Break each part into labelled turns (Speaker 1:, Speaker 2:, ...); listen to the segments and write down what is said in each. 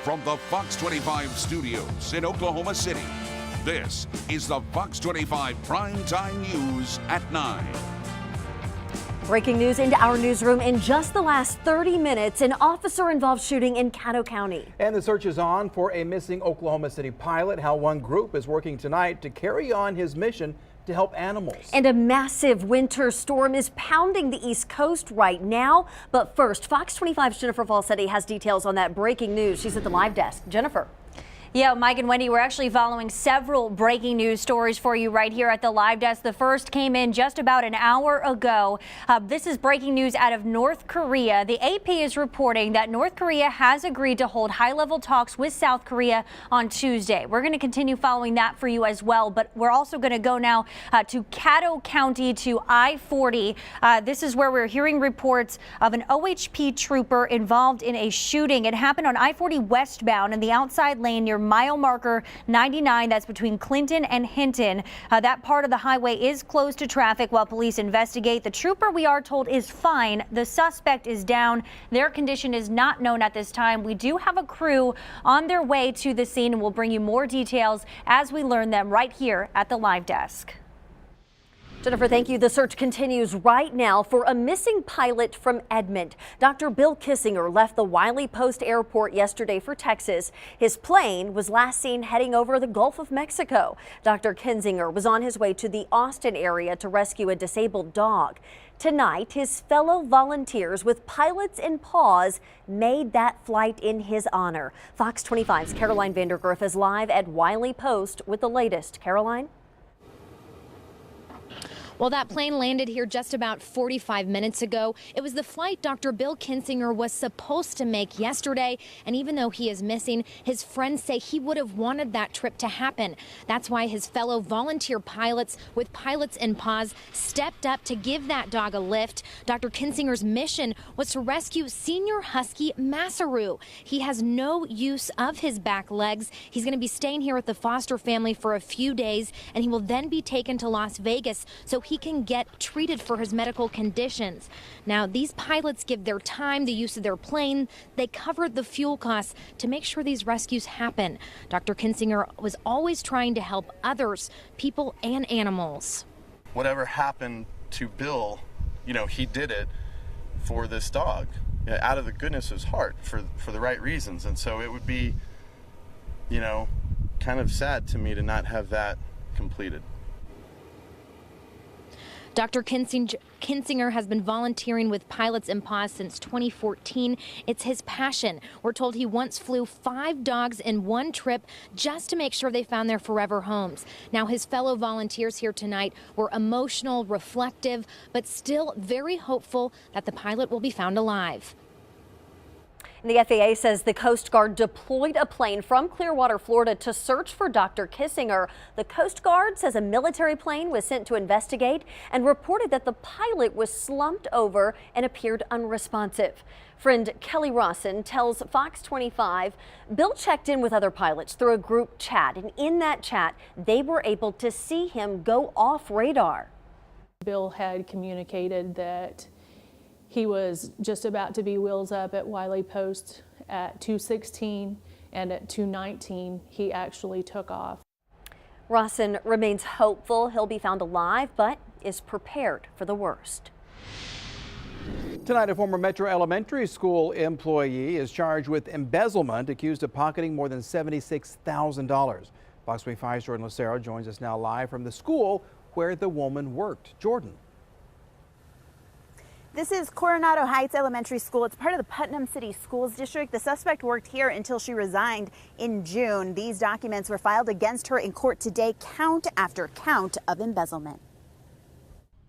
Speaker 1: From the Fox 25 studios in Oklahoma City, this is the Fox 25 Primetime News at 9.
Speaker 2: Breaking news into our newsroom in just the last 30 minutes, an officer-involved shooting in Caddo County.
Speaker 3: And the search is on for a missing Oklahoma City pilot. How one group is working tonight to carry on his mission to help animals.
Speaker 2: And a massive winter storm is pounding the East Coast right now. But first, Fox 25's Jennifer Falsetti has details on that breaking news. She's at the live desk. Jennifer.
Speaker 4: Yeah, Mike and Wendy, we're actually following several breaking news stories for you right here at the live desk. The first came in just about an hour ago. This is breaking news out of North Korea. The AP is reporting that North Korea has agreed to hold high-level talks with South Korea on Tuesday. We're going to continue following that for you as well, but we're also going to go now to Caddo County to I-40. This is where we're hearing reports of an OHP trooper involved in a shooting. It happened on I-40 westbound in the outside lane near mile marker 99. That's between Clinton and Hinton. That part of the highway is closed to traffic while police investigate. The trooper, we are told, is fine. The suspect is down. Their condition is not known at this time. We do have a crew on their way to the scene, and we'll bring you more details as we learn them right here at the live desk.
Speaker 2: Jennifer, thank you. The search continues right now for a missing pilot from Edmond. Dr. Bill Kissinger left the Wiley Post Airport yesterday for Texas. His plane was last seen heading over the Gulf of Mexico. Dr. Kissinger was on his way to the Austin area to rescue a disabled dog. Tonight, his fellow volunteers with Pilots in Paws made that flight in his honor. Fox 25's Caroline Vandergriff is live at Wiley Post with the latest. Caroline?
Speaker 5: Well, that plane landed here just about 45 minutes ago. It was the flight Dr. Bill Kissinger was supposed to make yesterday. And even though he is missing, his friends say he would have wanted that trip to happen. That's why his fellow volunteer pilots with Pilots in Paws stepped up to give that dog a lift. Dr. Kissinger's mission was to rescue senior husky Masaru. He has no use of his back legs. He's going to be staying here with the foster family for a few days, and he will then be taken to Las Vegas so he can get treated for his medical conditions. Now, these pilots give their time, the use of their plane. They covered the fuel costs to make sure these rescues happen. Dr. Kissinger was always trying to help others, people and animals.
Speaker 6: Whatever happened to Bill, he did it for this dog, out of the goodness of his heart, for the right reasons. And so it would be, kind of sad to me to not have that completed.
Speaker 5: Dr. Kissinger has been volunteering with Pilots in Paws since 2014. It's his passion. We're told he once flew 5 dogs in one trip just to make sure they found their forever homes. Now, his fellow volunteers here tonight were emotional, reflective, but still very hopeful that the pilot will be found alive.
Speaker 2: The FAA says the Coast Guard deployed a plane from Clearwater, Florida to search for Dr. Kissinger. The Coast Guard says a military plane was sent to investigate and reported that the pilot was slumped over and appeared unresponsive. Friend Kelly Rawson tells Fox 25 Bill checked in with other pilots through a group chat, and in that chat they were able to see him go off radar.
Speaker 7: Bill had communicated that he was just about to be wheels up at Wiley Post at 2:16, and at 2:19 he actually took off.
Speaker 2: Rawson remains hopeful he'll be found alive, but is prepared for the worst.
Speaker 3: Tonight, a former Metro Elementary School employee is charged with embezzlement, accused of pocketing more than $76,000. Fox 25's Jordan Lucero joins us now live from the school where the woman worked. Jordan.
Speaker 8: This is Coronado Heights Elementary School. It's part of the Putnam City Schools District. The suspect worked here until she resigned in June. These documents were filed against her in court today, count after count of embezzlement.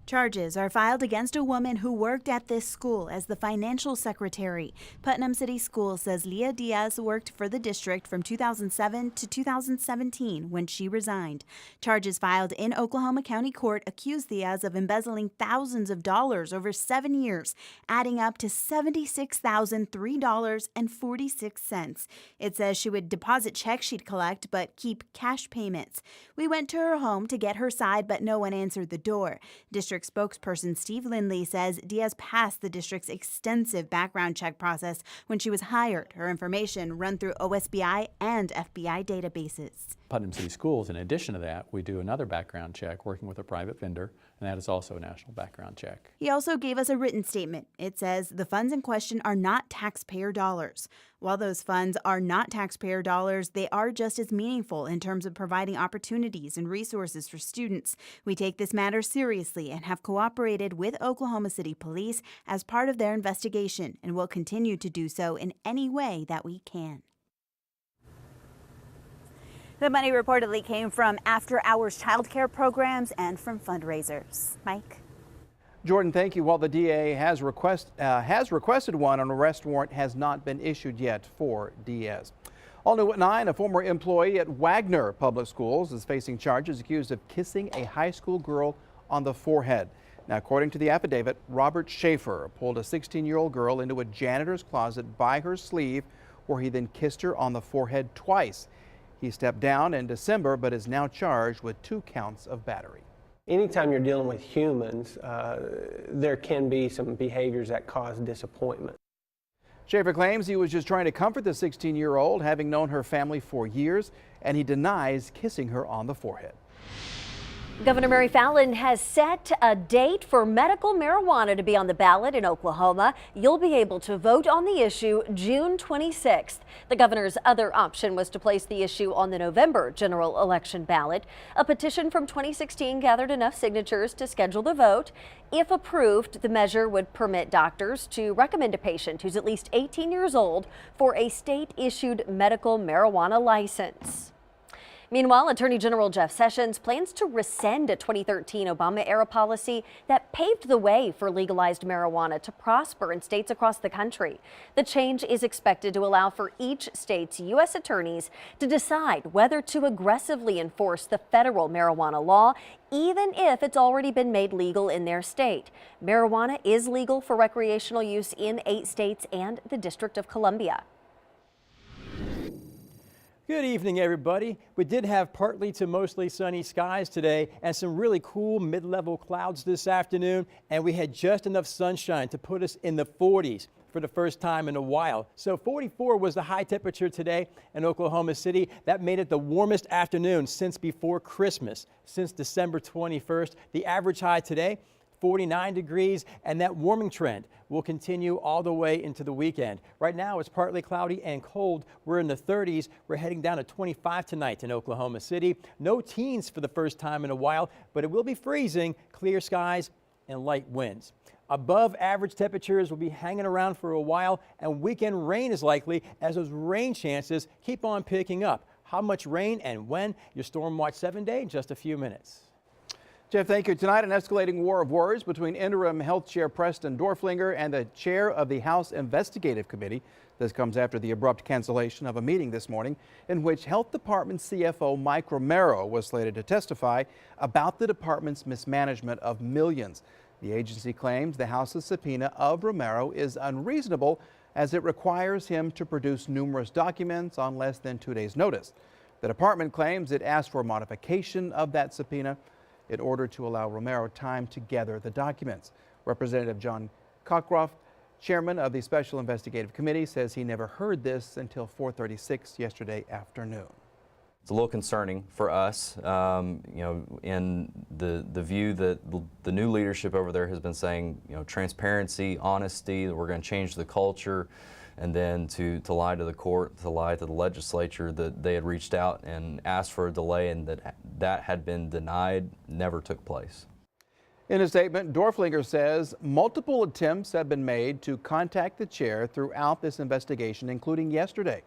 Speaker 8: Charges are filed against a woman who worked at this school as the financial secretary. Putnam City Schools says Leah Diaz worked for the district from 2007 to 2017 when she resigned. Charges filed in Oklahoma County Court accuse Diaz of embezzling thousands of dollars over 7 years, adding up to $76,003.46. It says she would deposit checks she'd collect but keep cash payments. We went to her home to get her side, but no one answered the door. District District spokesperson Steve Lindley says Diaz passed the district's extensive background check process when she was hired. Her information run through OSBI and FBI databases.
Speaker 9: Putnam City Schools, in addition to that, we do another background check working with a private vendor, and that is also a national background check.
Speaker 8: He also gave us a written statement. It says the funds in question are not taxpayer dollars. While those funds are not taxpayer dollars, they are just as meaningful in terms of providing opportunities and resources for students. We take this matter seriously and have cooperated with Oklahoma City Police as part of their investigation and will continue to do so in any way that we can. The money reportedly came from after-hours childcare programs and from fundraisers. Mike?
Speaker 3: Jordan, thank you. While the DA has requested one, an arrest warrant has not been issued yet for Diaz. All new at 9, a former employee at Wagner Public Schools is facing charges accused of kissing a high school girl on the forehead. Now, according to the affidavit, Robert Schaefer pulled a 16-year-old girl into a janitor's closet by her sleeve, where he then kissed her on the forehead twice. He stepped down in December, but is now charged with 2 counts of battery.
Speaker 10: Anytime you're dealing with humans, there can be some behaviors that cause disappointment.
Speaker 3: Schaefer claims he was just trying to comfort the 16-year-old, having known her family for years, and he denies kissing her on the forehead.
Speaker 2: Governor Mary Fallin has set a date for medical marijuana to be on the ballot in Oklahoma. You'll be able to vote on the issue June 26th. The governor's other option was to place the issue on the November general election ballot. A petition from 2016 gathered enough signatures to schedule the vote. If approved, the measure would permit doctors to recommend a patient who's at least 18 years old for a state-issued medical marijuana license. Meanwhile, Attorney General Jeff Sessions plans to rescind a 2013 Obama-era policy that paved the way for legalized marijuana to prosper in states across the country. The change is expected to allow for each state's U.S. attorneys to decide whether to aggressively enforce the federal marijuana law, even if it's already been made legal in their state. Marijuana is legal for recreational use in 8 states and the District of Columbia.
Speaker 11: Good evening, everybody. We did have partly to mostly sunny skies today and some really cool mid-level clouds this afternoon, and we had just enough sunshine to put us in the 40s for the first time in a while. So 44 was the high temperature today in Oklahoma City. That made it the warmest afternoon since before Christmas, since December 21st. The average high today, 49 degrees, and that warming trend will continue all the way into the weekend. Right now it's partly cloudy and cold. We're in the 30s. We're heading down to 25 tonight in Oklahoma City. No teens for the first time in a while, but it will be freezing, clear skies and light winds. Above average temperatures will be hanging around for a while, and weekend rain is likely as those rain chances keep on picking up. How much rain and when? Your Storm Watch 7-day in just a few minutes.
Speaker 3: Jeff, thank you. Tonight, an escalating war of words between interim health chair Preston Dorflinger and the chair of the House Investigative Committee. This comes after the abrupt cancellation of a meeting this morning in which Health Department CFO Mike Romero was slated to testify about the department's mismanagement of millions. The agency claims the House's subpoena of Romero is unreasonable as it requires him to produce numerous documents on less than 2 days' notice. The department claims it asked for modification of that subpoena in order to allow Romero time to gather the documents. Representative John Cockcroft, chairman of the Special Investigative Committee, says he never heard this until 4:36 yesterday afternoon.
Speaker 12: It's a little concerning for us, in the view that the new leadership over there has been saying, transparency, honesty, that we're going to change the culture, and then to lie to the court, to lie to the legislature that they had reached out and asked for a delay and that had been denied, never took place.
Speaker 3: In a statement, Dorflinger says multiple attempts have been made to contact the chair throughout this investigation, including yesterday.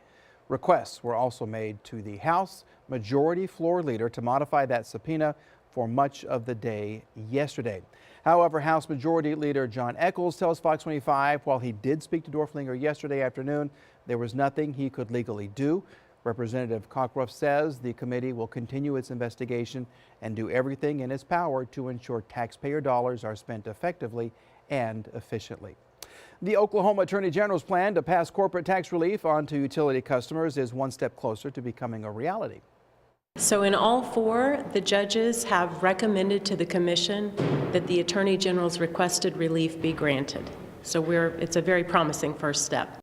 Speaker 3: Requests were also made to the House Majority Floor Leader to modify that subpoena for much of the day yesterday. However, House Majority Leader John Echols tells Fox 25 while he did speak to Dorflinger yesterday afternoon, there was nothing he could legally do. Representative Cockcroft says the committee will continue its investigation and do everything in its power to ensure taxpayer dollars are spent effectively and efficiently. The Oklahoma Attorney General's plan to pass corporate tax relief on to utility customers is one step closer to becoming a reality.
Speaker 13: So in all four, the judges have recommended to the commission that the Attorney General's requested relief be granted. So it's a very promising first step.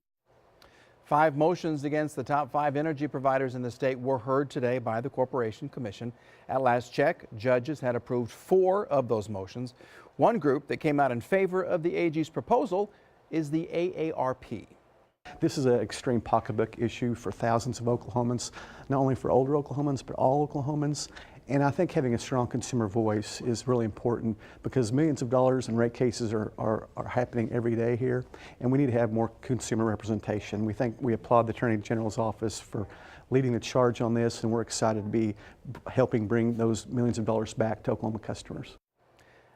Speaker 3: 5 motions against the top 5 energy providers in the state were heard today by the Corporation Commission. At last check, judges had approved 4 of those motions. One group that came out in favor of the AG's proposal is the AARP.
Speaker 14: This is an extreme pocketbook issue for thousands of Oklahomans, not only for older Oklahomans, but all Oklahomans. And I think having a strong consumer voice is really important because millions of dollars in rate cases are happening every day here, and we need to have more consumer representation. We applaud the Attorney General's office for leading the charge on this, and we're excited to be helping bring those millions of dollars back to Oklahoma customers.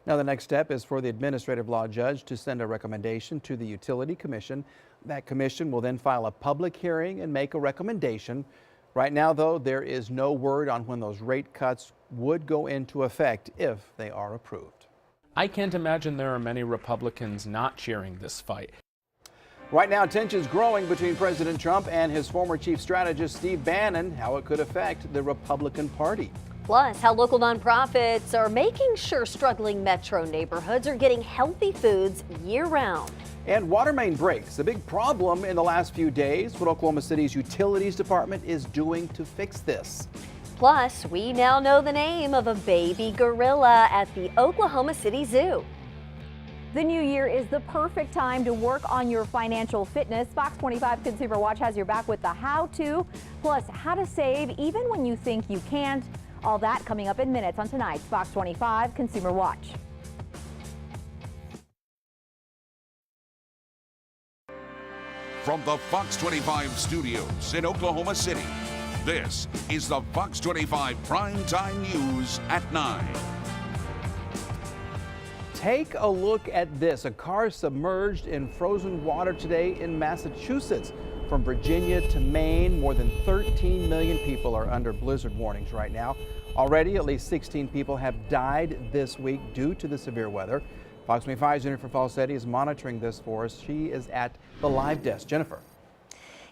Speaker 3: Now the next step is for the administrative law judge to send a recommendation to the Utility Commission. That commission will then file a public hearing and make a recommendation. Right now, though, there is no word on when those rate cuts would go into effect if they are approved.
Speaker 15: I can't imagine there are many Republicans not cheering this fight.
Speaker 3: Right now, tensions growing between President Trump and his former chief strategist, Steve Bannon, how it could affect the Republican Party.
Speaker 2: Plus, how local nonprofits are making sure struggling metro neighborhoods are getting healthy foods year-round.
Speaker 3: And water main breaks, a big problem in the last few days. What Oklahoma City's Utilities Department is doing to fix this.
Speaker 2: Plus, we now know the name of a baby gorilla at the Oklahoma City Zoo.
Speaker 16: The new year is the perfect time to work on your financial fitness. Fox 25 Consumer Watch has your back with the how-to, plus how to save even when you think you can't. All that coming up in minutes on tonight's Fox 25 Consumer Watch.
Speaker 1: From the Fox 25 studios in Oklahoma City, this is the Fox 25 Primetime News at 9.
Speaker 3: Take a look at this. A car submerged in frozen water today in Massachusetts. From Virginia to Maine, more than 13 million people are under blizzard warnings right now. Already, at least 16 people have died this week due to the severe weather. Fox 25's Jennifer Falsetti is monitoring this for us. She is at the live desk. Jennifer.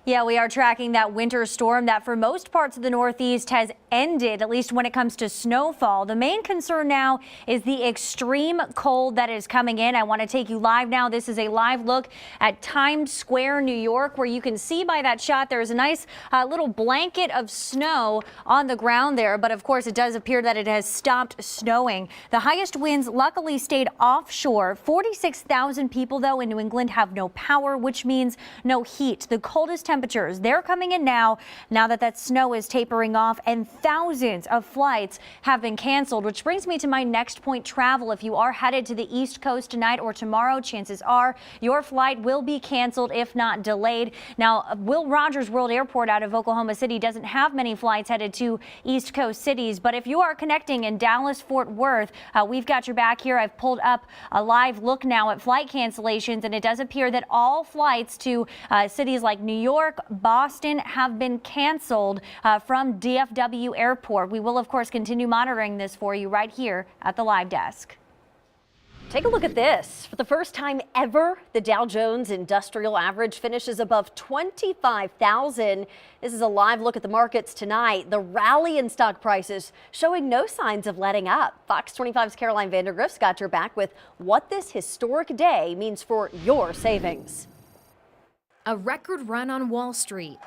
Speaker 4: Yeah, we are tracking that winter storm that for most parts of the Northeast has ended, at least when it comes to snowfall. The main concern now is the extreme cold that is coming in. I want to take you live now. This is a live look at Times Square, New York, where you can see by that shot there's a nice little blanket of snow on the ground there. But of course, it does appear that it has stopped snowing. The highest winds luckily stayed offshore. 46,000 people, though, in New England have no power, which means no heat. The coldest temperatures, they're coming in now that snow is tapering off, and thousands of flights have been canceled, which brings me to my next point. Travel. If you are headed to the East Coast tonight or tomorrow, chances are your flight will be canceled, if not delayed. Now, Will Rogers World Airport out of Oklahoma City doesn't have many flights headed to East Coast cities, but if you are connecting in Dallas, Fort Worth, we've got your back here. I've pulled up a live look now at flight cancellations, and it does appear that all flights to cities like New York, Boston have been canceled from DFW Airport. We will, of course, continue monitoring this for you right here at the live desk.
Speaker 2: Take a look at this. For the first time ever, the Dow Jones Industrial Average finishes above 25,000. This is a live look at the markets tonight. The rally in stock prices showing no signs of letting up. Fox 25's Caroline Vandergrift's got your back with what this historic day means for your savings.
Speaker 5: A record run on Wall Street.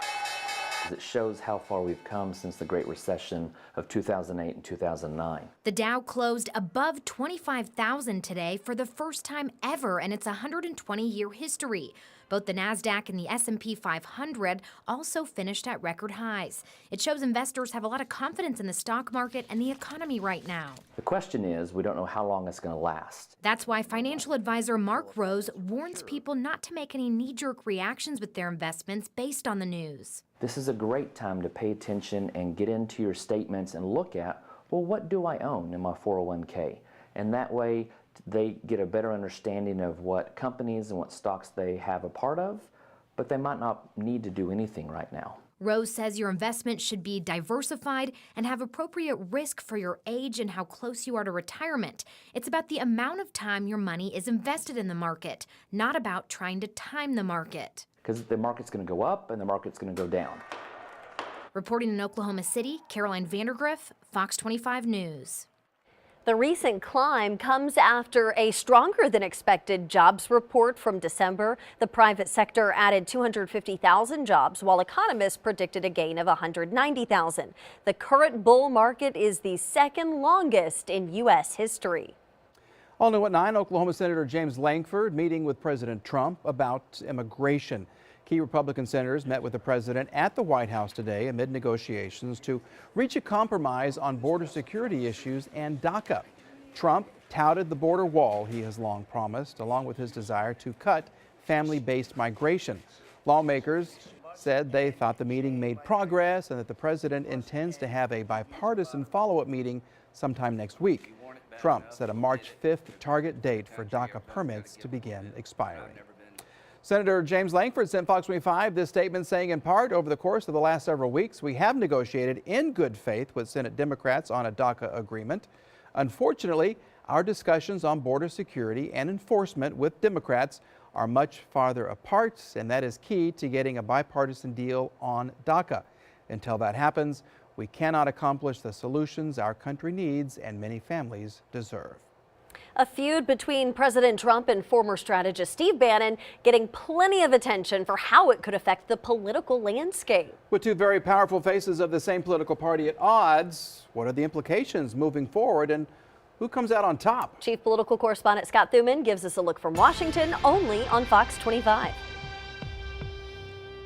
Speaker 17: It shows how far we've come since the Great Recession of 2008 and 2009.
Speaker 5: The Dow closed above 25,000 today for the first time ever in its 120-year history. Both the NASDAQ and the S&P 500 also finished at record highs. It shows investors have a lot of confidence in the stock market and the economy right now.
Speaker 17: The question is, we don't know how long it's going to last.
Speaker 5: That's why financial advisor Mark Rose warns people not to make any knee-jerk reactions with their investments based on the news.
Speaker 17: This is a great time to pay attention and get into your statements and look at, well, what do I own in my 401k? And that way, they get a better understanding of what companies and what stocks they have a part of, but they might not need to do anything right now.
Speaker 5: Rose says your investment should be diversified and have appropriate risk for your age and how close you are to retirement. It's about the amount of time your money is invested in the market, not about trying to time the market.
Speaker 17: Because the market's going to go up and the market's going to go down.
Speaker 5: Reporting in Oklahoma City, Caroline Vandergriff, Fox 25 News.
Speaker 2: The recent climb comes after a stronger than expected jobs report from December. The private sector added 250,000 jobs, while economists predicted a gain of 190,000. The current bull market is the second longest in U.S. history.
Speaker 3: All new at 9, Oklahoma Senator James Lankford meeting with President Trump about immigration. Key Republican senators met with the president at the White House today amid negotiations to reach a compromise on border security issues and DACA. Trump touted the border wall he has long promised, along with his desire to cut family-based migration. Lawmakers said they thought the meeting made progress and that the president intends to have a bipartisan follow-up meeting sometime next week. Trump set a March 5th target date for DACA permits to begin expiring. Senator James Lankford sent Fox 25 this statement saying, in part, over the course of the last several weeks, we have negotiated in good faith with Senate Democrats on a DACA agreement. Unfortunately, our discussions on border security and enforcement with Democrats are much farther apart, and that is key to getting a bipartisan deal on DACA. Until that happens, we cannot accomplish the solutions our country needs and many families deserve.
Speaker 2: A feud between President Trump and former strategist Steve Bannon getting plenty of attention for how it could affect the political landscape.
Speaker 3: With two very powerful faces of the same political party at odds, what are the implications moving forward and who comes out on top?
Speaker 2: Chief political correspondent Scott Thuman gives us a look from Washington, only on Fox 25.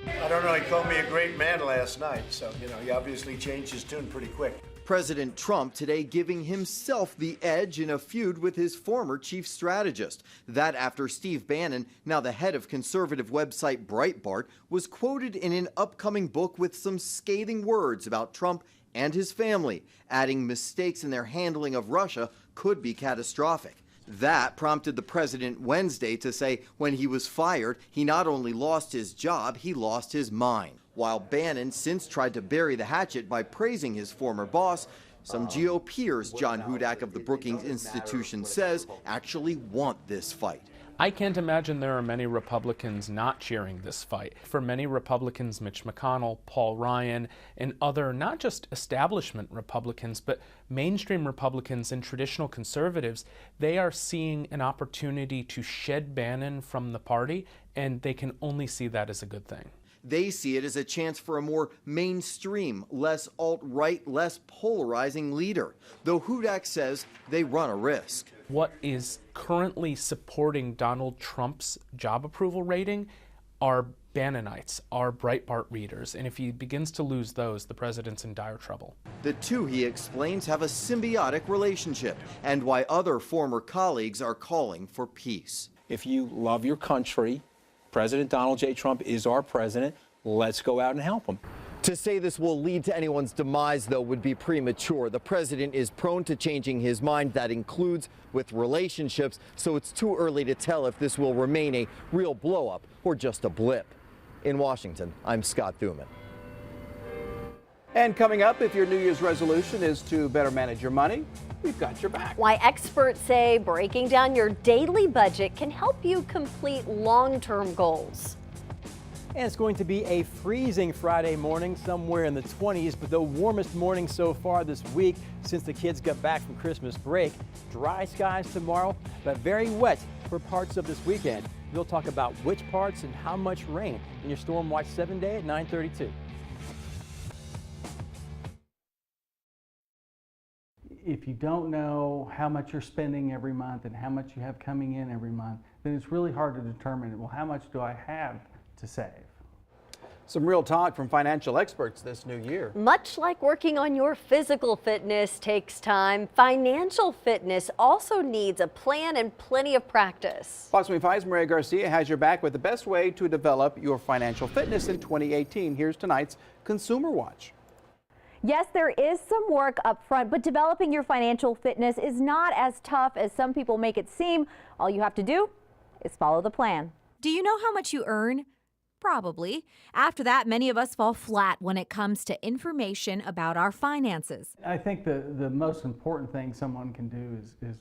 Speaker 18: I don't know, he called me a great man last night, so, he obviously changed his tune pretty quick.
Speaker 19: President Trump today giving himself the edge in a feud with his former chief strategist. That after Steve Bannon, now the head of conservative website Breitbart, was quoted in an upcoming book with some scathing words about Trump and his family, adding mistakes in their handling of Russia could be catastrophic. That prompted the president Wednesday to say when he was fired, he not only lost his job, he lost his mind. While Bannon since tried to bury the hatchet by praising his former boss, some GOPers, John Hudak of the Brookings Institution says, actually want this fight.
Speaker 15: I can't imagine there are many Republicans not cheering this fight. For many Republicans, Mitch McConnell, Paul Ryan, and other not just establishment Republicans, but mainstream Republicans and traditional conservatives, they are seeing an opportunity to shed Bannon from the party, and they can only see that as a good thing.
Speaker 19: They see it as a chance for a more mainstream, less alt-right, less polarizing leader, though Hudak says they run a risk.
Speaker 15: What is currently supporting Donald Trump's job approval rating are Bannonites, are Breitbart readers, and if he begins to lose those, the president's in dire trouble.
Speaker 19: The two, he explains, have a symbiotic relationship, and why other former colleagues are calling for peace.
Speaker 11: If you love your country, President Donald J. Trump is our president. Let's go out and help him.
Speaker 19: To say this will lead to anyone's demise, though, would be premature. The president is prone to changing his mind. That includes with relationships, so it's too early to tell if this will remain a real blow-up or just a blip. In Washington, I'm Scott Thuman.
Speaker 3: And coming up, if your New Year's resolution is to better manage your money, we've got your back.
Speaker 2: Why experts say breaking down your daily budget can help you complete long-term goals.
Speaker 11: And it's going to be a freezing Friday morning, somewhere in the 20s, but the warmest morning so far this week since the kids got back from Christmas break. Dry skies tomorrow, but very wet for parts of this weekend. We'll talk about which parts and how much rain in your Storm Watch 7 day at 9:32.
Speaker 20: If you don't know how much you're spending every month and how much you have coming in every month, then it's really hard to determine, well, how much do I have to save?
Speaker 3: Some real talk from financial experts this new year.
Speaker 2: Much like working on your physical fitness takes time, financial fitness also needs a plan and plenty of practice.
Speaker 3: Fox 25's Maria Garcia has your back with the best way to develop your financial fitness in 2018. Here's tonight's Consumer Watch.
Speaker 16: Yes, there is some work up front, but developing your financial fitness is not as tough as some people make it seem. All you have to do is follow the plan.
Speaker 21: Do you know how much you earn? Probably. After that, many of us fall flat when it comes to information about our finances.
Speaker 20: I think the most important thing someone can do is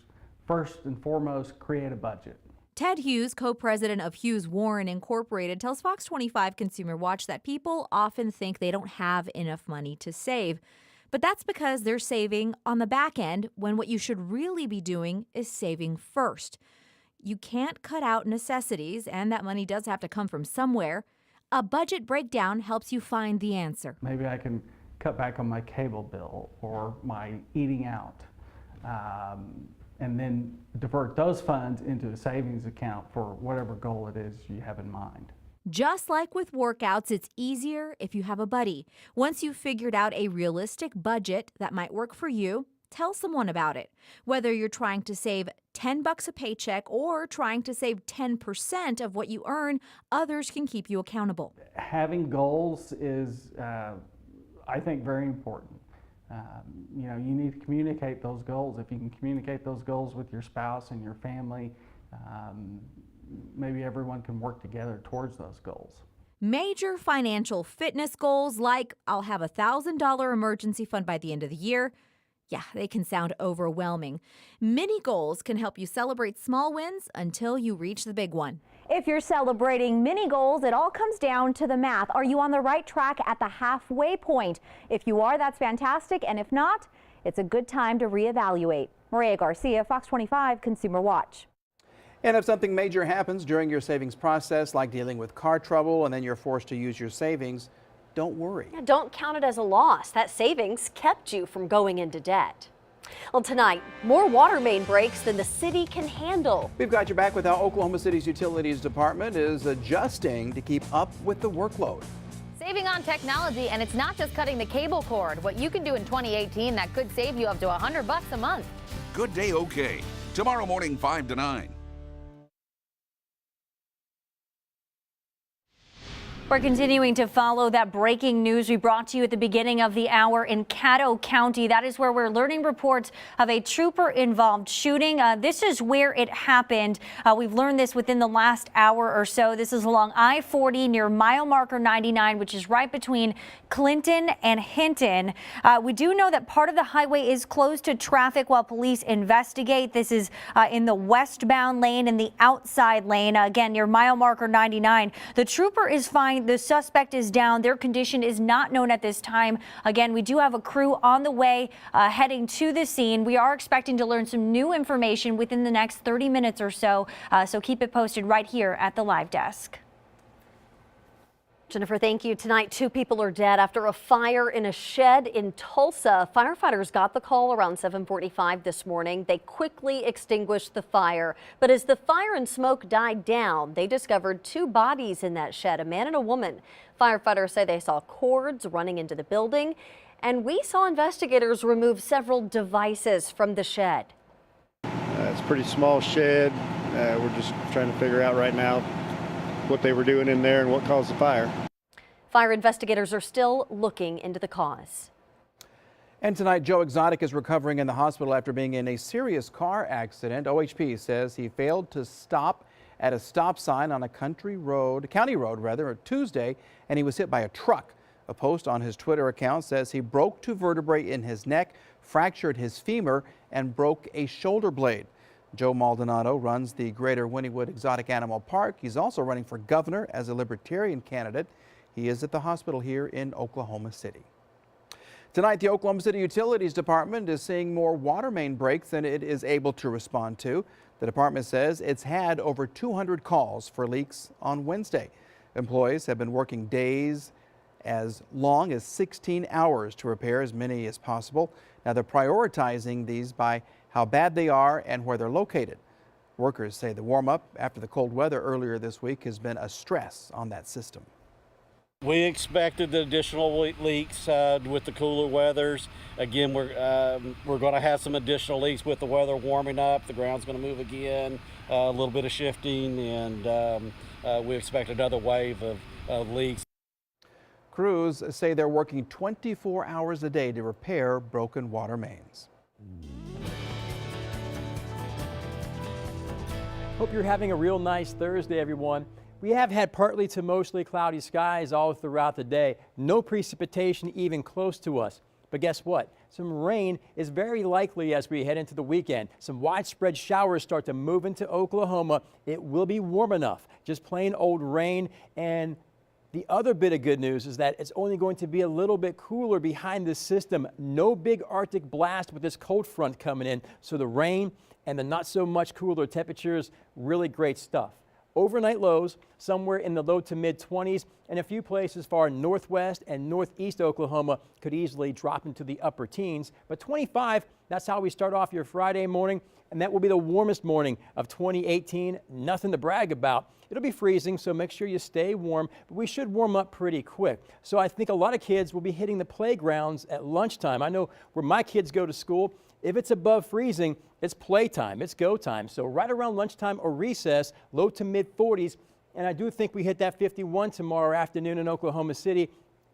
Speaker 20: first and foremost create a budget.
Speaker 21: Ted Hughes, co-president of Hughes Warren Incorporated, tells Fox 25 Consumer Watch that people often think they don't have enough money to save. But that's because they're saving on the back end when what you should really be doing is saving first. You can't cut out necessities, and that money does have to come from somewhere. A budget breakdown helps you find the answer.
Speaker 20: Maybe I can cut back on my cable bill or my eating out, and then divert those funds into a savings account for whatever goal it is you have in mind.
Speaker 21: Just like with workouts, it's easier if you have a buddy. Once you've figured out a realistic budget that might work for you, tell someone about it. Whether you're trying to save $10 a paycheck or trying to save 10% of what you earn, others can keep you accountable.
Speaker 20: Having goals is, I think, very important. You know, you need to communicate those goals. If you can communicate those goals with your spouse and your family, maybe everyone can work together towards those goals.
Speaker 21: Major financial fitness goals like I'll have a $1,000 emergency fund by the end of the year. Yeah, they can sound overwhelming. Mini goals can help you celebrate small wins until you reach the big one.
Speaker 16: If you're celebrating mini goals, it all comes down to the math. Are you on the right track at the halfway point? If you are, that's fantastic. And if not, it's a good time to reevaluate. Maria Garcia, Fox 25 Consumer Watch.
Speaker 3: And if something major happens during your savings process, like dealing with car trouble and then you're forced to use your savings, don't worry.
Speaker 2: Yeah, don't count it as a loss. That savings kept you from going into debt. Well, tonight, more water main breaks than the city can handle.
Speaker 3: We've got you back with how Oklahoma City's Utilities Department is adjusting to keep up with the workload.
Speaker 6: Saving on technology, and it's not just cutting the cable cord. What you can do in 2018 that could save you up to $100 a month.
Speaker 1: Good Day OK. Tomorrow morning, 5 to 9.
Speaker 4: We're continuing to follow that breaking news we brought to you at the beginning of the hour in Caddo County. That is where we're learning reports of a trooper-involved shooting. This is where it happened. We've learned this within the last hour or so. This is along I-40 near mile marker 99, which is right between Clinton and Hinton. We do know that part of the highway is closed to traffic while police investigate. This is in the westbound lane and the outside lane, again, near mile marker 99. The trooper is fine. The suspect is down. Their condition is not known at this time. Again, we do have a crew on the way heading to the scene. We are expecting to learn some new information within the next 30 minutes or so. So keep it posted right here at the live desk.
Speaker 2: Jennifer, thank you. Tonight, 2 people are dead after a fire in a shed in Tulsa. Firefighters got the call around 7:45 this morning. They quickly extinguished the fire. But as the fire and smoke died down, they discovered 2 bodies in that shed, a man and a woman. Firefighters say they saw cords running into the building, and we saw investigators remove several devices from the shed.
Speaker 22: It's a pretty small shed. We're just trying to figure out right now what they were doing in there and what caused the fire.
Speaker 2: Fire investigators are still looking into the cause.
Speaker 3: And tonight, Joe Exotic is recovering in the hospital after being in a serious car accident. OHP says he failed to stop at a stop sign on a county road, Tuesday, and he was hit by a truck. A post on his Twitter account says he broke 2 vertebrae in his neck, fractured his femur, and broke a shoulder blade. Joe Maldonado runs the Greater Wynnewood Exotic Animal Park. He's also running for governor as a Libertarian candidate. He is at the hospital here in Oklahoma City. Tonight, the Oklahoma City Utilities Department is seeing more water main breaks than it is able to respond to. The department says it's had over 200 calls for leaks on Wednesday. Employees have been working days as long as 16 hours to repair as many as possible. Now, they're prioritizing these by how bad they are and where they're located. Workers say the warm-up after the cold weather earlier this week has been a stress on that system.
Speaker 23: We expected the additional leaks with the cooler weathers. Again, we're going to have some additional leaks with the weather warming up. The ground's going to move again, a little bit of shifting, and we expect another wave of leaks.
Speaker 3: Crews say they're working 24 hours a day to repair broken water mains.
Speaker 11: Hope you're having a real nice Thursday, everyone. We have had partly to mostly cloudy skies all throughout the day. No precipitation even close to us. But guess what? some rain is very likely as we head into the weekend. Some widespread showers start to move into Oklahoma. It will be warm enough, just plain old rain. And the other bit of good news is that it's only going to be a little bit cooler behind this system. No big Arctic blast with this cold front coming in. So the rain and the not so much cooler temperatures, really great stuff. Overnight lows somewhere in the low to mid 20s, and a few places far northwest and northeast Oklahoma could easily drop into the upper teens. But 25, that's how we start off your Friday morning, and that will be the warmest morning of 2018. Nothing to brag about. It'll be freezing, so make sure you stay warm, but we should warm up pretty quick. So I think a lot of kids will be hitting the playgrounds at lunchtime. I know where my kids go to school, if it's above freezing, it's playtime, it's go time. So right around lunchtime or recess, low to mid 40s, and I do think we hit that 51 tomorrow afternoon in Oklahoma City,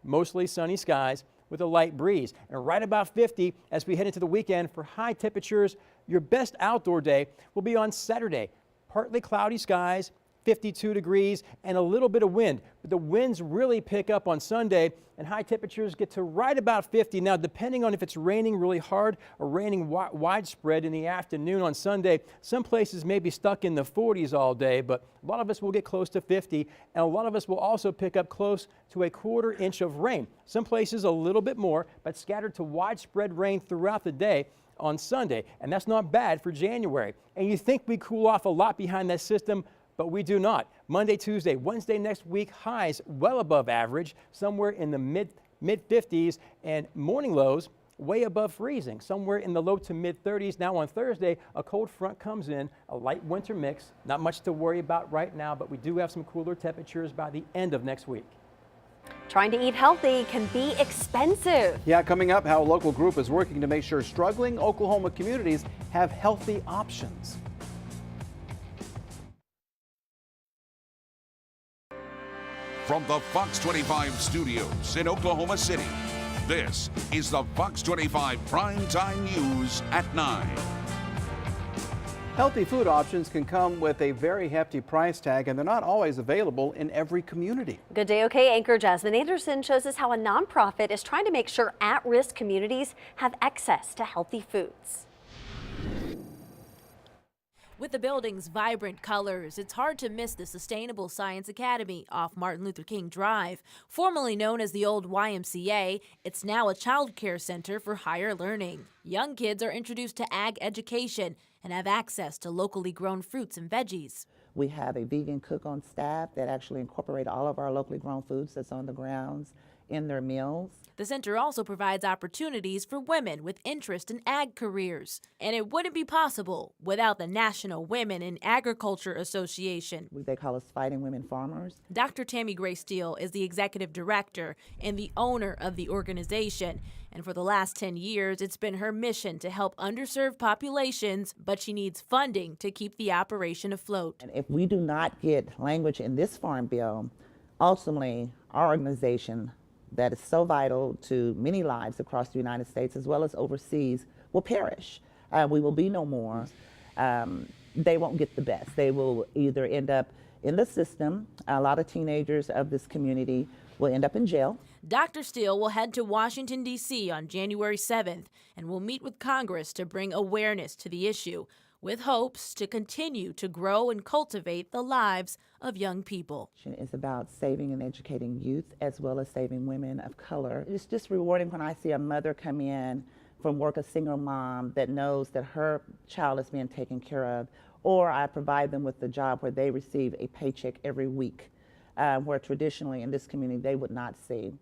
Speaker 11: mostly sunny skies with a light breeze. And right about 50 as we head into the weekend for high temperatures. Your best outdoor day will be on Saturday. Partly cloudy skies, 52 degrees, and a little bit of wind. But the winds really pick up on Sunday, and high temperatures get to right about 50. Now, depending on if it's raining really hard or raining widespread in the afternoon on Sunday, some places may be stuck in the 40s all day, but a lot of us will get close to 50, and a lot of us will also pick up close to a quarter inch of rain. Some places a little bit more, but scattered to widespread rain throughout the day on Sunday, and that's not bad for January. And you think we cool off a lot behind that system, but we do not. Monday, Tuesday, Wednesday next week, highs well above average, somewhere in the mid 50s, and morning lows way above freezing, somewhere in the low to mid 30s. Now on Thursday, a cold front comes in, a light winter mix. Not much to worry about right now, but we do have some cooler temperatures by the end of next week.
Speaker 2: Trying to eat healthy can be expensive.
Speaker 3: Yeah, coming up, how a local group is working to make sure struggling Oklahoma communities have healthy options.
Speaker 1: From the Fox 25 studios in Oklahoma City, this is the Fox 25 Primetime News at 9.
Speaker 3: Healthy food options can come with a very hefty price tag, and they're not always available in every community.
Speaker 2: Good Day OK anchor Jasmine Anderson shows us how a nonprofit is trying to make sure at-risk communities have access to healthy foods.
Speaker 7: With the building's vibrant colors, it's hard to miss the Sustainable Science Academy off Martin Luther King Drive. Formerly known as the old YMCA, it's now a child care center for higher learning. Young kids are introduced to ag education and have access to locally grown fruits and veggies.
Speaker 8: We have a vegan cook on staff that actually incorporate all of our locally grown foods that's on the grounds in their meals.
Speaker 7: The center also provides opportunities for women with interest in ag careers. And it wouldn't be possible without the National Women in Agriculture Association.
Speaker 8: They call us Fighting Women Farmers.
Speaker 7: Dr. Tammy Gray Steele is the executive director and the owner of the organization. And for the last 10 years, it's been her mission to help underserved populations, but she needs funding to keep the operation afloat.
Speaker 8: And if we do not get language in this farm bill, ultimately our organization that is so vital to many lives across the United States as well as overseas will perish. We will be no more. They won't get the best. They will either end up in the system. A lot of teenagers of this community will end up in jail.
Speaker 7: Dr. Steele will head to Washington, D.C. on January 7th and will meet with Congress to bring awareness to the issue, with hopes to continue to grow and cultivate the lives of young people.
Speaker 8: It's about saving and educating youth as well as saving women of color. It's just rewarding when I see a mother come in from work, a single mom that knows that her child is being taken care of, or I provide them with a job where they receive a paycheck every week, where traditionally in this community they would not see.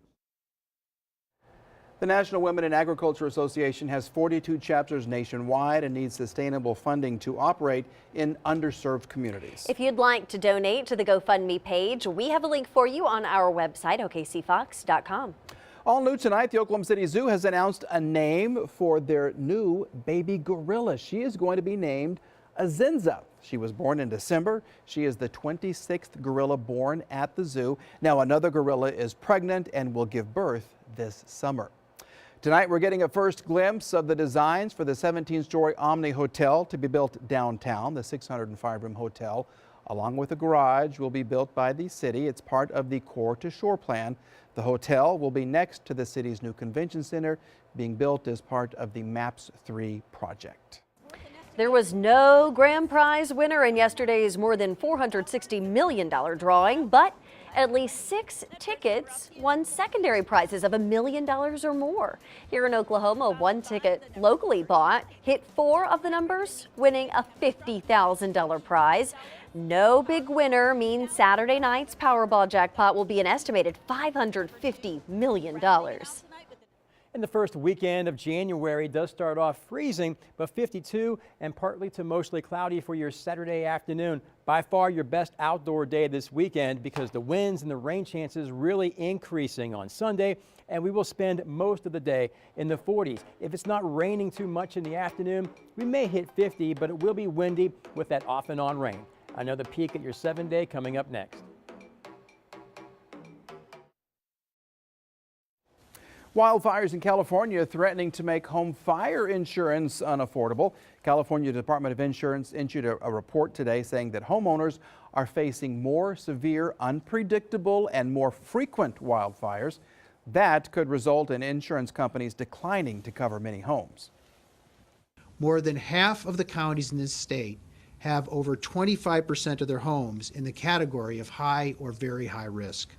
Speaker 3: The National Women in Agriculture Association has 42 chapters nationwide and needs sustainable funding to operate in underserved communities.
Speaker 2: If you'd like to donate to the GoFundMe page, we have a link for you on our website, okcfox.com.
Speaker 3: All new tonight, the Oklahoma City Zoo has announced a name for their new baby gorilla. She is going to be named Azinza. She was born in December. She is the 26th gorilla born at the zoo. Now another gorilla is pregnant and will give birth this summer. Tonight, we're getting a first glimpse of the designs for the 17-story Omni Hotel to be built downtown. The 605-room hotel, along with a garage, will be built by the city. It's part of the Core to Shore plan. The hotel will be next to the city's new convention center, being built as part of the MAPS 3 project.
Speaker 2: There was no grand prize winner in yesterday's more than $460 million drawing, but at least 6 tickets won secondary prizes of $1 million or more. Here in Oklahoma, 1 ticket locally bought hit 4 of the numbers, winning a $50,000 prize. No big winner means Saturday night's Powerball jackpot will be an estimated $550 million.
Speaker 11: And the first weekend of January does start off freezing, but 52 and partly to mostly cloudy for your Saturday afternoon. By far your best outdoor day this weekend because the winds and the rain chances really increasing on Sunday, and we will spend most of the day in the 40s. If it's not raining too much in the afternoon, we may hit 50, but it will be windy with that off and on rain. Another peek at your 7-day coming up next.
Speaker 3: Wildfires in California threatening to make home fire insurance unaffordable. California Department of Insurance issued a report today saying that homeowners are facing more severe, unpredictable, and more frequent wildfires. That could result in insurance companies declining to cover many homes.
Speaker 9: More than half of the counties in this state have over 25% of their homes in the category of high or very high risk.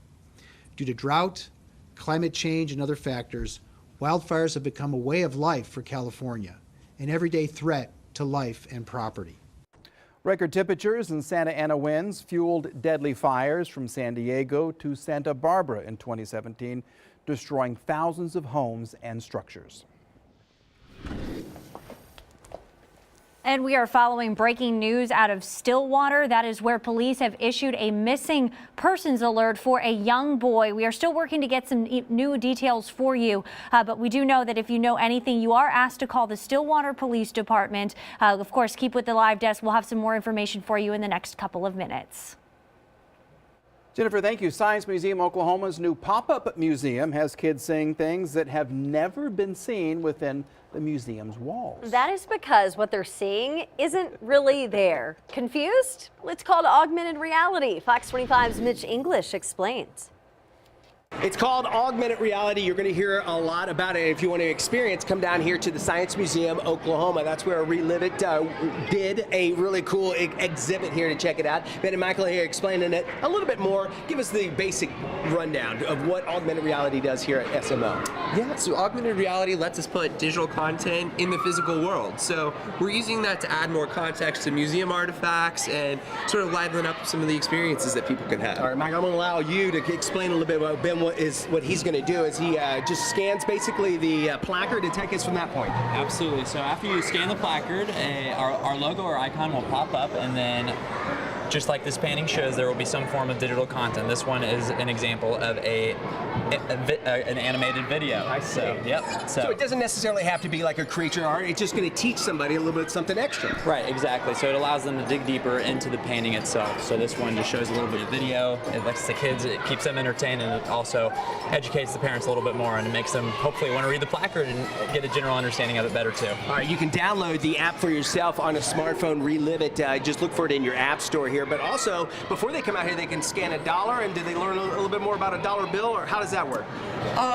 Speaker 9: Due to drought, climate change, and other factors, wildfires have become a way of life for California, an everyday threat to life and property.
Speaker 3: Record temperatures and Santa Ana winds fueled deadly fires from San Diego to Santa Barbara in 2017, destroying thousands of homes and structures.
Speaker 4: And we are following breaking news out of Stillwater. That is where police have issued a missing persons alert for a young boy. We are still working to get some new details for you, but we do know that if you know anything, you are asked to call the Stillwater Police Department. Of course, keep with the live desk. We'll have some more information for you in the next couple of minutes.
Speaker 3: Jennifer, thank you. Science Museum Oklahoma's new pop-up museum has kids seeing things that have never been seen within the museum's walls.
Speaker 2: That is because what they're seeing isn't really there. Confused? It's called augmented reality. Fox 25's Mitch English explains.
Speaker 10: It's called augmented reality. You're going to hear a lot about it. If you want to experience, come down here to the Science Museum, Oklahoma. That's where Relive It did a really cool exhibit here to check it out. Ben and Michael here explaining it a little bit more. Give us the basic rundown of what augmented reality does here at SMO.
Speaker 12: Yeah, so augmented reality lets us put digital content in the physical world. So we're using that to add more context to museum artifacts and sort of liven up some of the experiences that people can have.
Speaker 10: All right, Mike, I'm going to allow you to explain a little bit about Ben. What he's going to do is he just scans basically the placard and take us from that point.
Speaker 24: Absolutely. So after you scan the placard, our logo or icon will pop up, and then just like this painting shows, there will be some form of digital content. This one is an example of an animated video.
Speaker 10: I see.
Speaker 24: So
Speaker 10: it doesn't necessarily have to be like a creature art. It's just going to teach somebody a little bit something extra.
Speaker 24: Right, exactly. So it allows them to dig deeper into the painting itself. So this one just shows a little bit of video. It lets the kids, it keeps them entertained, and it also educates the parents a little bit more, and it makes them hopefully want to read the placard and get a general understanding of it better too.
Speaker 10: All right, you can download the app for yourself on a smartphone. Relive It. Just look for it in your app store here. But also, before they come out here, they can scan $1, and do they learn a little bit more about a dollar bill, or how does that work?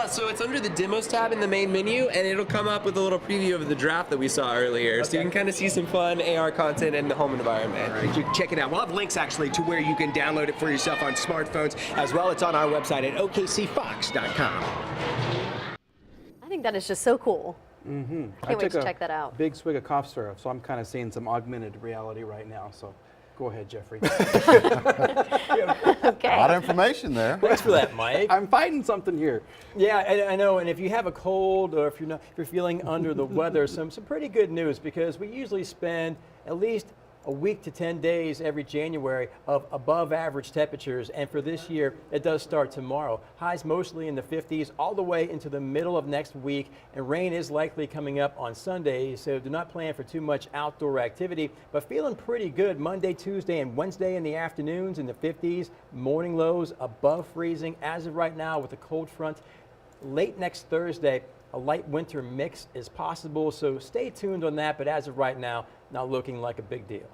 Speaker 12: So it's under the Demos tab in the main menu, and it'll come up with a little preview of the draft that we saw earlier. Okay. So you can kind of see some fun AR content in the home environment.
Speaker 10: All right, you check it out. We'll have links actually to where you can download it for yourself on smartphones as well. It's on our website at okcfox.com.
Speaker 2: I think that is just so cool.
Speaker 3: Mm-hmm.
Speaker 2: Can't wait to check that out.
Speaker 3: Big swig of cough syrup, so I'm kind of seeing some augmented reality right now. So go ahead, Jeffrey.
Speaker 2: Okay.
Speaker 25: A lot of information there.
Speaker 11: Thanks for that, Mike.
Speaker 3: I'm fighting something here.
Speaker 11: Yeah, I know. And if you have a cold or if you're feeling under the weather, some pretty good news, because we usually spend at least a week to 10 days every January of above average temperatures, and for this year it does start tomorrow. Highs mostly in the 50s all the way into the middle of next week, and rain is likely coming up on Sunday, so do not plan for too much outdoor activity, but feeling pretty good Monday, Tuesday, and Wednesday in the afternoons in the 50s, morning lows above freezing as of right now with a cold front. Late next Thursday, a light winter mix is possible, so stay tuned on that, but as of right now, not looking like a big deal.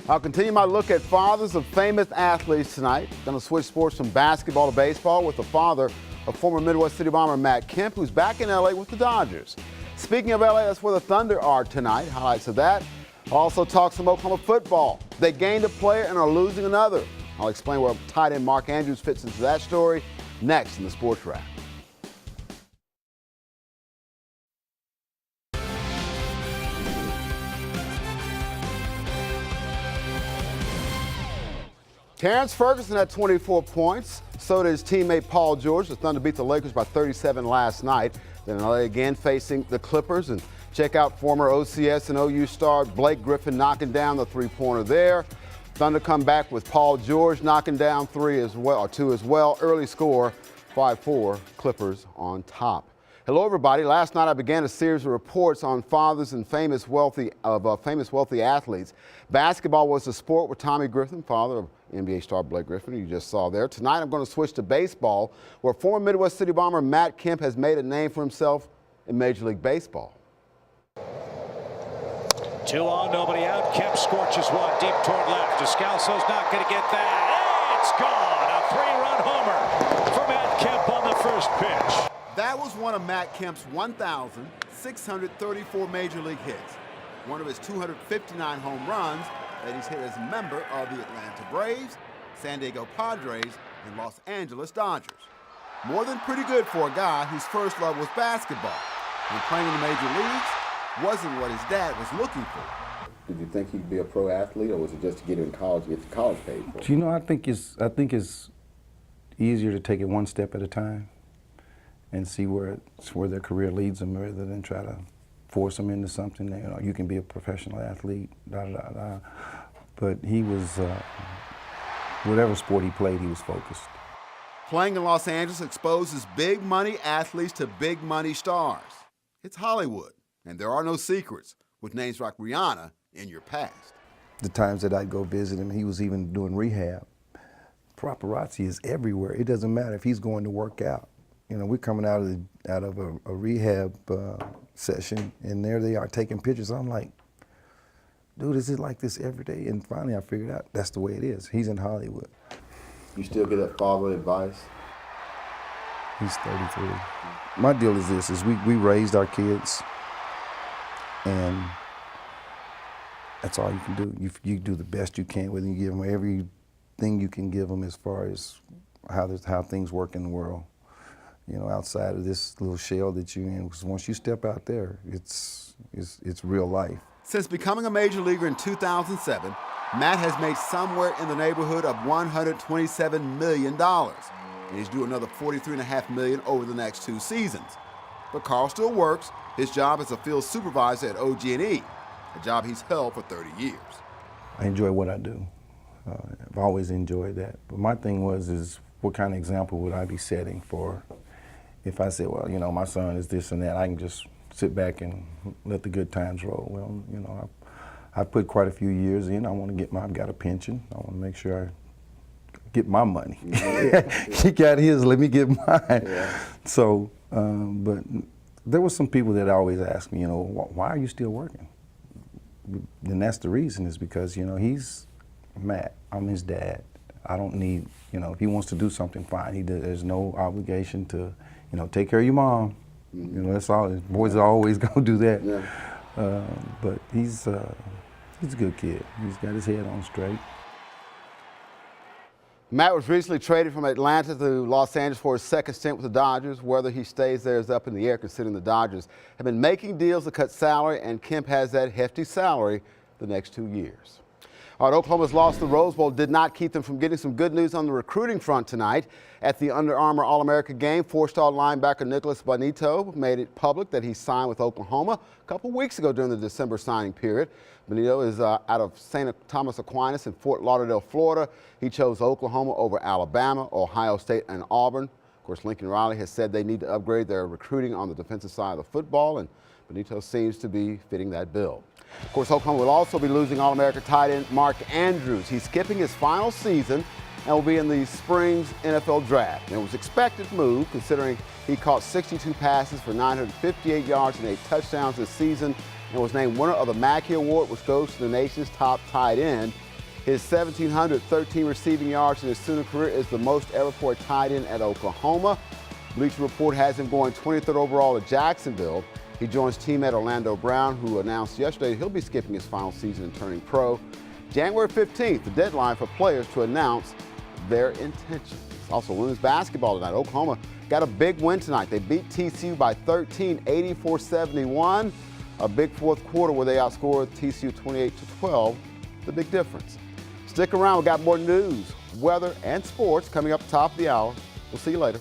Speaker 5: I'll continue my look at fathers of famous athletes tonight. Going to switch sports from basketball to baseball with the father of former Midwest City Bomber Matt Kemp, who's back in L.A. with the Dodgers. Speaking of L.A., that's where the Thunder are tonight. Highlights of that. I'll also talk some Oklahoma football. They gained a player and are losing another. I'll explain where tight end Mark Andrews fits into that story next in the Sports Wrap. Terrence Ferguson had 24 points. So did his teammate Paul George. The Thunder beat the Lakers by 37 last night. Then LA again facing the Clippers. And check out former OCS and OU star Blake Griffin knocking down the three-pointer there. Thunder come back with Paul George knocking down two as well. Early score, 5-4, Clippers on top. Hello, everybody. Last night I began a series of reports on fathers and famous wealthy athletes. Basketball was the sport with Tommy Griffin, father of NBA star Blake Griffin, who you just saw there. Tonight I'm going to switch to baseball, where former Midwest City Bomber Matt Kemp has made a name for himself in Major League Baseball.
Speaker 13: 2 on, nobody out. Kemp scorches one deep toward left. Descalso's not going to get that. It's gone. A 3-run homer for Matt Kemp on the first pitch.
Speaker 5: That was one of Matt Kemp's 1,634 Major League hits. One of his 259 home runs that he's hit as a member of the Atlanta Braves, San Diego Padres, and Los Angeles Dodgers. More than pretty good for a guy whose first love was basketball. And playing in the major leagues wasn't what his dad was looking for.
Speaker 14: Did you think he'd be a pro athlete, or was it just to get in college, get the college paid for?
Speaker 17: You know, I think it's easier to take it one step at a time and see where their career leads them, rather than try to force them into something. You know, you can be a professional athlete, But he was, whatever sport he played, he was focused.
Speaker 5: Playing in Los Angeles exposes big money athletes to big money stars. It's Hollywood, and there are no secrets with names like Rihanna in your past.
Speaker 17: The times that I'd go visit him, he was even doing rehab. Paparazzi is everywhere. It doesn't matter if he's going to work out. You know, we're coming out of a rehab session, and there they are taking pictures. I'm like, dude, is it like this every day? And finally I figured out that's the way it is. He's in Hollywood.
Speaker 14: You still get that fatherly advice?
Speaker 17: He's 33. My deal is this, we raised our kids, and that's all you can do. You do the best you can with them. You give them everything you can give them as far as how things work in the world. You know, outside of this little shell that you're in, because once you step out there, it's real life.
Speaker 5: Since becoming a major leaguer in 2007, Matt has made somewhere in the neighborhood of $127 million. And he's due another $43.5 million over the next 2 seasons. But Carl still works his job as a field supervisor at OG&E, a job he's held for 30 years.
Speaker 17: I enjoy what I do. I've always enjoyed that. But my thing is what kind of example would I be setting for, if I said, well, you know, my son is this and that, I can just sit back and let the good times roll. Well, you know, I put quite a few years in. I've got a pension. I want to make sure I get my money. He got his, let me get mine. Yeah. So, but there were some people that always ask me, you know, why are you still working? And that's the reason, is because, you know, he's Matt, I'm his dad. I don't need, you know, if he wants to do something, fine. There's no obligation to, you know, take care of your mom. You know, that's all. Boys are always gonna do that. Yeah. But he's a good kid. He's got his head on straight.
Speaker 5: Matt was recently traded from Atlanta to Los Angeles for his second stint with the Dodgers. Whether he stays there is up in the air, considering the Dodgers have been making deals to cut salary, and Kemp has that hefty salary the next 2 years. All right, Oklahoma's loss to the Rose Bowl did not keep them from getting some good news on the recruiting front tonight. At the Under Armour All-America game, 4-star linebacker Nicholas Bonito made it public that he signed with Oklahoma a couple weeks ago during the December signing period. Bonito is out of St. Thomas Aquinas in Fort Lauderdale, Florida. He chose Oklahoma over Alabama, Ohio State, and Auburn. Of course, Lincoln Riley has said they need to upgrade their recruiting on the defensive side of the football, and Bonito seems to be fitting that bill. Of course, Oklahoma will also be losing All-America tight end Mark Andrews. He's skipping his final season and will be in the spring's NFL draft. And it was expected move, considering he caught 62 passes for 958 yards and 8 touchdowns this season and was named winner of the Mackey Award, which goes to the nation's top tight end. His 1,713 receiving yards in his senior career is the most ever for a tight end at Oklahoma. Bleacher Report has him going 23rd overall at Jacksonville. He joins teammate Orlando Brown, who announced yesterday he'll be skipping his final season and turning pro. January 15th, the deadline for players to announce their intentions. Also, women's basketball tonight. Oklahoma got a big win tonight. They beat TCU by 13, 84-71. A big fourth quarter where they outscored TCU 28-12. The big difference. Stick around. We got more news, weather, and sports coming up top of the hour. We'll see you later.